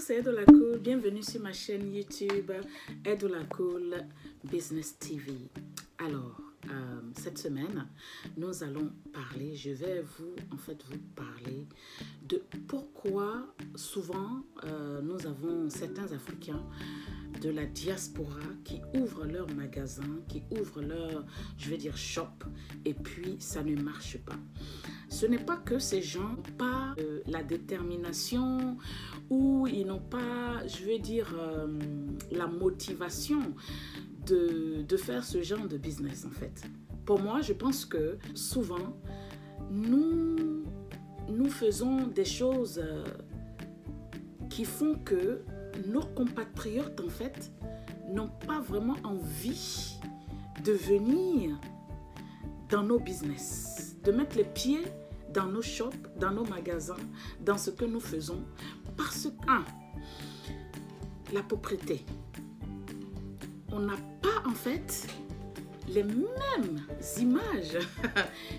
c'est Edola Cool. Bienvenue sur ma chaîne YouTube Edola Cool Business TV. Alors, cette semaine, nous allons parler, je vais vous parler de pourquoi souvent nous avons certains Africains de la diaspora qui ouvrent leur magasin, qui ouvrent leur, je vais dire, shop, et puis ça ne marche pas. Ce n'est pas que ces gens n'ont pas la détermination ou ils n'ont pas, je vais dire, la motivation de faire ce genre de business en fait. Pour moi, je pense que souvent, nous faisons des choses qui font que nos compatriotes en fait n'ont pas vraiment envie de venir dans nos business, de mettre les pieds dans nos shops, dans nos magasins, dans ce que nous faisons, parce que la propriété, on n'a pas en fait les mêmes images.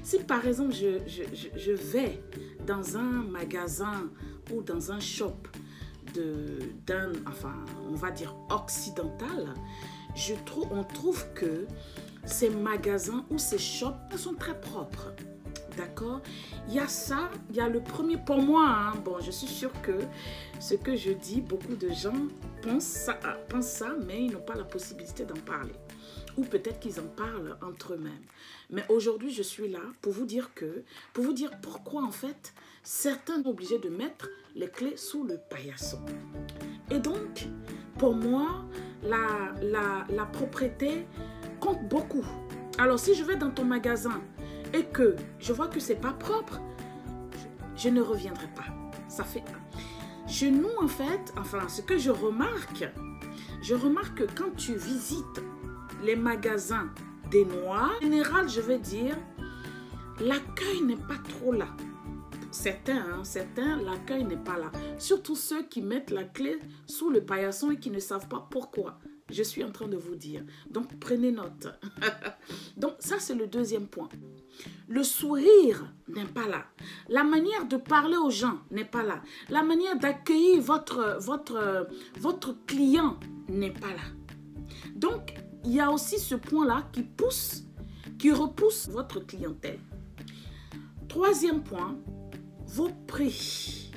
Si par exemple je vais dans un magasin ou dans un shop on va dire occidental, on trouve que ces magasins ou ces shops sont très propres. D'accord? Il y a ça, il y a le premier, pour moi, bon, je suis sûre que ce que je dis, beaucoup de gens pensent ça, mais ils n'ont pas la possibilité d'en parler. Ou peut-être qu'ils en parlent entre eux-mêmes. Mais aujourd'hui, je suis là pour vous dire pourquoi, en fait, certains sont obligés de mettre les clés sous le paillasson. Et donc, pour moi, la propriété compte beaucoup. Alors, si je vais dans ton magasin et que je vois que c'est pas propre, je ne reviendrai pas. Ça fait chez nous, en fait, ce que je remarque que quand tu visites les magasins des Noirs, en général, je vais dire, l'accueil n'est pas trop là. Certains, l'accueil n'est pas là. Surtout ceux qui mettent la clé sous le paillasson et qui ne savent pas pourquoi. Je suis en train de vous dire. Donc, prenez note. Donc, ça, c'est le deuxième point. Le sourire n'est pas là. La manière de parler aux gens n'est pas là. La manière d'accueillir votre client n'est pas là. Donc, il y a aussi ce point-là qui repousse votre clientèle. Troisième point, vos prix.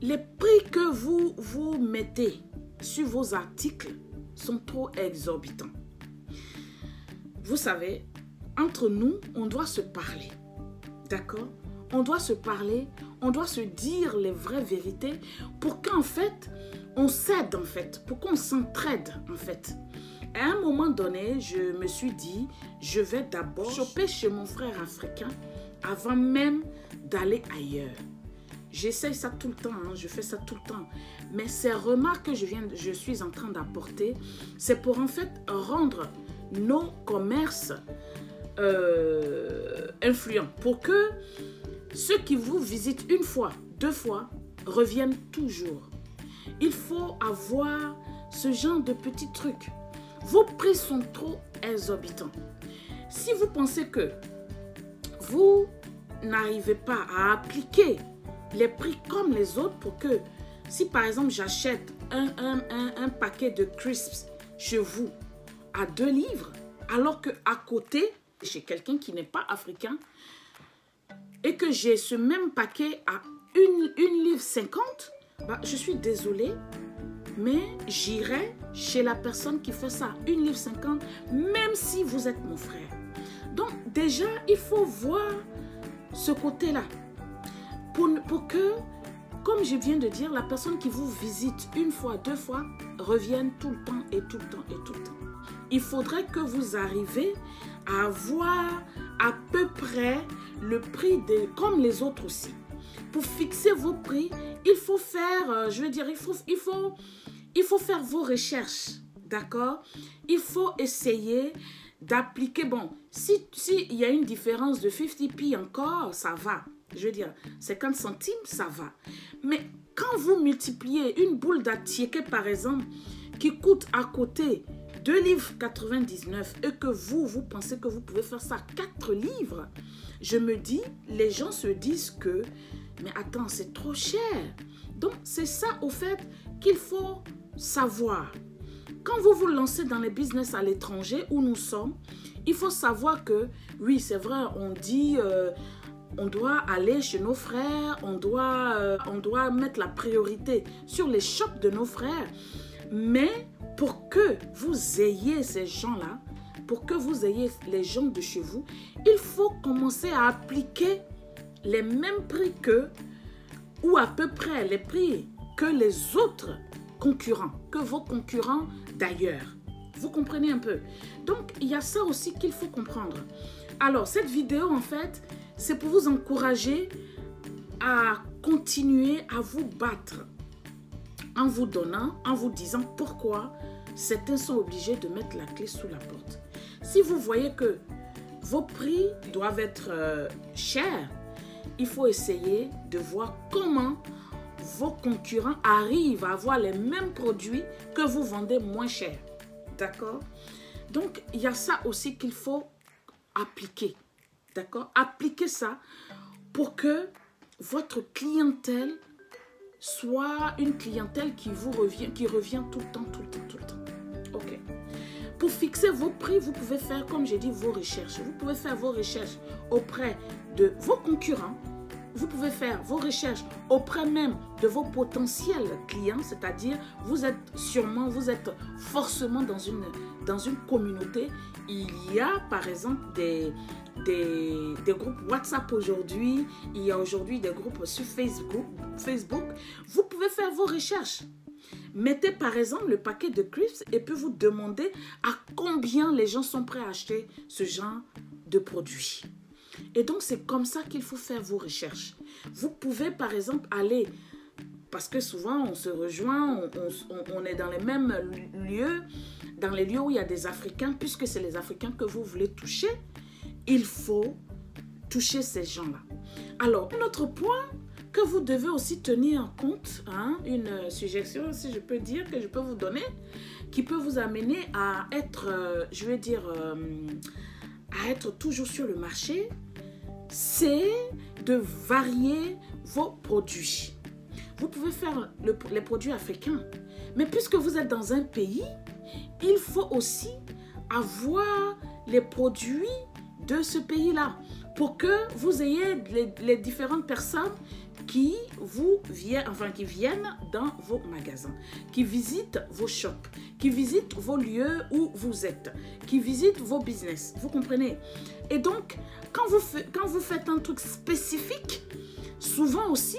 Les prix que vous mettez sur vos articles sont trop exorbitants. Vous savez, entre nous, on doit se parler. D'accord? On doit se parler, on doit se dire les vraies vérités pour qu'en fait, on s'aide en fait, pour qu'on s'entraide en fait. À un moment donné, je me suis dit, je vais d'abord choper chez mon frère africain avant même d'aller ailleurs. J'essaye ça tout le temps, je fais ça tout le temps. Mais ces remarques que je suis en train d'apporter, c'est pour en fait rendre nos commerces influents. Pour que ceux qui vous visitent une fois, deux fois, reviennent toujours. Il faut avoir ce genre de petits trucs. Vos prix sont trop exorbitants. Si vous pensez que vous n'arrivez pas à appliquer les prix comme les autres pour que, si par exemple j'achète un paquet de crisps chez vous à 2 livres, alors qu'à côté, chez quelqu'un qui n'est pas africain, et que j'ai ce même paquet à 1,50 livre, bah, je suis désolée, mais j'irai chez la personne qui fait ça à 1,50 livre, même si vous êtes mon frère. Donc déjà, il faut voir ce côté-là. Pour que, comme je viens de dire, la personne qui vous visite une fois, deux fois, revienne tout le temps et tout le temps et tout le temps. Il faudrait que vous arriviez à avoir à peu près le prix comme les autres aussi. Pour fixer vos prix, il faut faire, je veux dire, il faut faire vos recherches, d'accord? Il faut essayer d'appliquer, bon, si il y a une différence de 50p encore, ça va. Je veux dire, 50 centimes, ça va. Mais quand vous multipliez une boule d'attiéké, par exemple, qui coûte à côté 2,99 livres et que vous pensez que vous pouvez faire ça 4 livres, je me dis, les gens se disent que, mais attends, c'est trop cher. Donc, c'est ça, au fait, qu'il faut savoir. Quand vous vous lancez dans les business à l'étranger où nous sommes, il faut savoir que, oui, c'est vrai, on dit, on doit aller chez nos frères, on doit mettre la priorité sur les shops de nos frères. Mais pour que vous ayez ces gens-là, pour que vous ayez les gens de chez vous, il faut commencer à appliquer les mêmes prix que, ou à peu près les prix que les autres concurrents, que vos concurrents d'ailleurs. Vous comprenez un peu? Donc, il y a ça aussi qu'il faut comprendre. Alors, cette vidéo, en fait, c'est pour vous encourager à continuer à vous battre en vous donnant, en vous disant pourquoi certains sont obligés de mettre la clé sous la porte. Si vous voyez que vos prix doivent être chers, il faut essayer de voir comment vos concurrents arrivent à avoir les mêmes produits que vous vendez moins cher. D'accord? Donc, il y a ça aussi qu'il faut appliquer. D'accord? Appliquez ça pour que votre clientèle soit une clientèle qui revient tout le temps, tout le temps, tout le temps. OK. Pour fixer vos prix, vous pouvez faire, comme j'ai dit, vos recherches. Vous pouvez faire vos recherches auprès de vos concurrents. Vous pouvez faire vos recherches auprès même de vos potentiels clients, c'est-à-dire vous êtes forcément dans une communauté. Il y a par exemple des groupes WhatsApp aujourd'hui, il y a aujourd'hui des groupes sur Facebook. Vous pouvez faire vos recherches. Mettez par exemple le paquet de crisps et puis vous demandez à combien les gens sont prêts à acheter ce genre de produit. Et donc, c'est comme ça qu'il faut faire vos recherches. Vous pouvez, par exemple, aller, parce que souvent, on se rejoint, on est dans les mêmes lieux, dans les lieux où il y a des Africains, puisque c'est les Africains que vous voulez toucher, il faut toucher ces gens-là. Alors, un autre point que vous devez aussi tenir en compte, une suggestion, si je peux dire, que je peux vous donner, qui peut vous amener à être, à être toujours sur le marché, c'est de varier vos produits. Vous pouvez faire les produits africains, mais puisque vous êtes dans un pays, il faut aussi avoir les produits de ce pays-là pour que vous ayez les différentes personnes qui viennent dans vos magasins, qui visitent vos shops, qui visitent vos lieux où vous êtes, qui visitent vos business. Vous comprenez? Et donc, quand vous faites un truc spécifique, souvent aussi,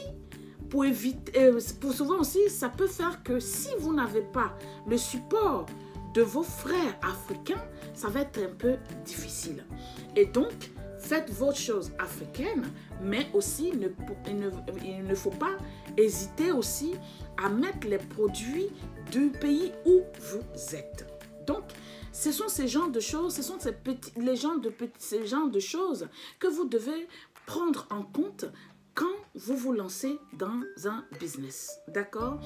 ça peut faire que si vous n'avez pas le support de vos frères africains, ça va être un peu difficile. Et donc, faites vos choses africaines, mais aussi il ne faut pas hésiter aussi à mettre les produits du pays où vous êtes. Donc, ce sont ces genres de choses, ce sont ces genres de choses que vous devez prendre en compte quand vous vous lancez dans un business. D'accord?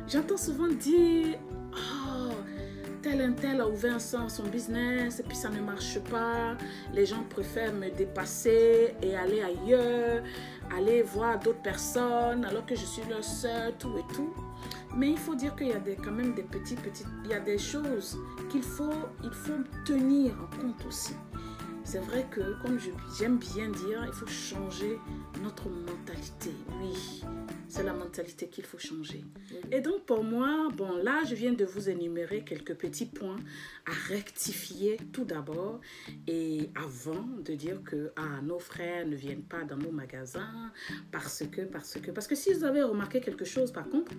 J'entends souvent dire « Oh, tel a ouvert son business et puis ça ne marche pas. Les gens préfèrent me dépasser et aller ailleurs, aller voir d'autres personnes alors que je suis leur sœur, tout et tout. » Mais il faut dire qu'il y a quand même il y a des choses il faut tenir en compte aussi. C'est vrai que, comme j'aime bien dire, il faut changer notre mentalité. Oui, c'est la mentalité qu'il faut changer. Et donc, pour moi, bon, là, je viens de vous énumérer quelques petits points à rectifier tout d'abord. Et avant de dire que nos frères ne viennent pas dans nos magasins, parce que si vous avez remarqué quelque chose, par contre,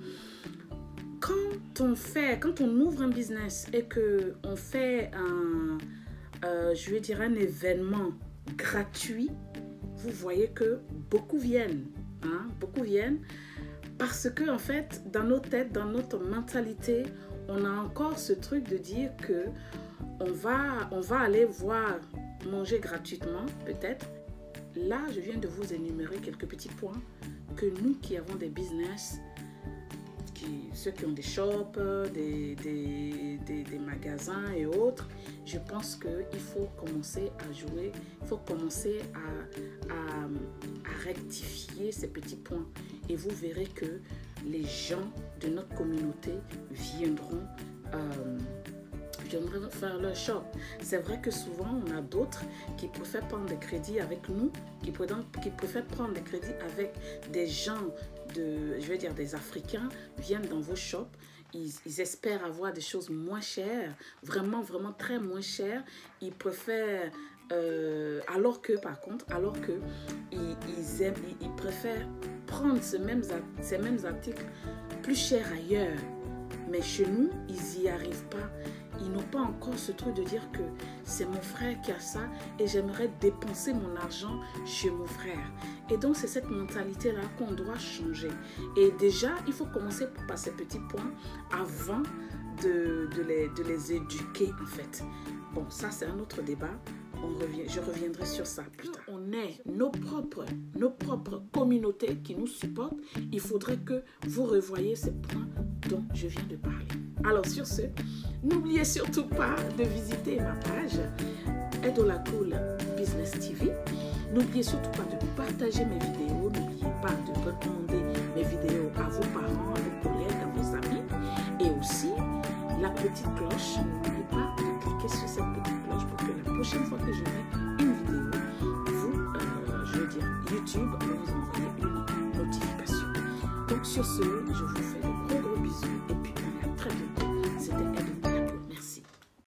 quand on ouvre un business et qu'on fait un événement gratuit, vous voyez que beaucoup viennent. Beaucoup viennent parce que, en fait, dans nos têtes, dans notre mentalité, on a encore ce truc de dire que on va aller manger gratuitement, peut-être. Là, je viens de vous énumérer quelques petits points que nous qui avons des business, ceux qui ont des shops, des magasins et autres, je pense qu'il faut commencer à jouer, il faut commencer à rectifier ces petits points. Et vous verrez que les gens de notre communauté viendront faire leur shop. C'est vrai que souvent, on a d'autres qui préfèrent prendre des crédits avec nous, qui préfèrent prendre des crédits avec des gens, je vais dire des Africains, viennent dans vos shops. Ils espèrent avoir des choses moins chères, vraiment, vraiment très moins chères. Ils préfèrent, alors que ils préfèrent prendre ces mêmes articles plus chers ailleurs. Mais chez nous, ils n'y arrivent pas. Ils n'ont pas encore ce truc de dire que c'est mon frère qui a ça et j'aimerais dépenser mon argent chez mon frère. Et donc, c'est cette mentalité-là qu'on doit changer. Et déjà, il faut commencer par ces petits points avant de les éduquer, en fait. Bon, ça, c'est un autre débat. Je reviendrai sur ça plus tard. On est nos propres communautés qui nous supportent. Il faudrait que vous revoyiez ces points dont je viens de parler. Alors sur ce, n'oubliez surtout pas de visiter ma page Edolacool Business TV. N'oubliez surtout pas de partager mes vidéos. N'oubliez pas de recommander mes vidéos à vos parents, à vos collègues, à vos amis. Et aussi, la petite cloche. N'oubliez pas de cliquer sur cette petite cloche pour que la prochaine fois que je mets une vidéo, YouTube va vous envoyer une notification. Donc sur ce, je vous fais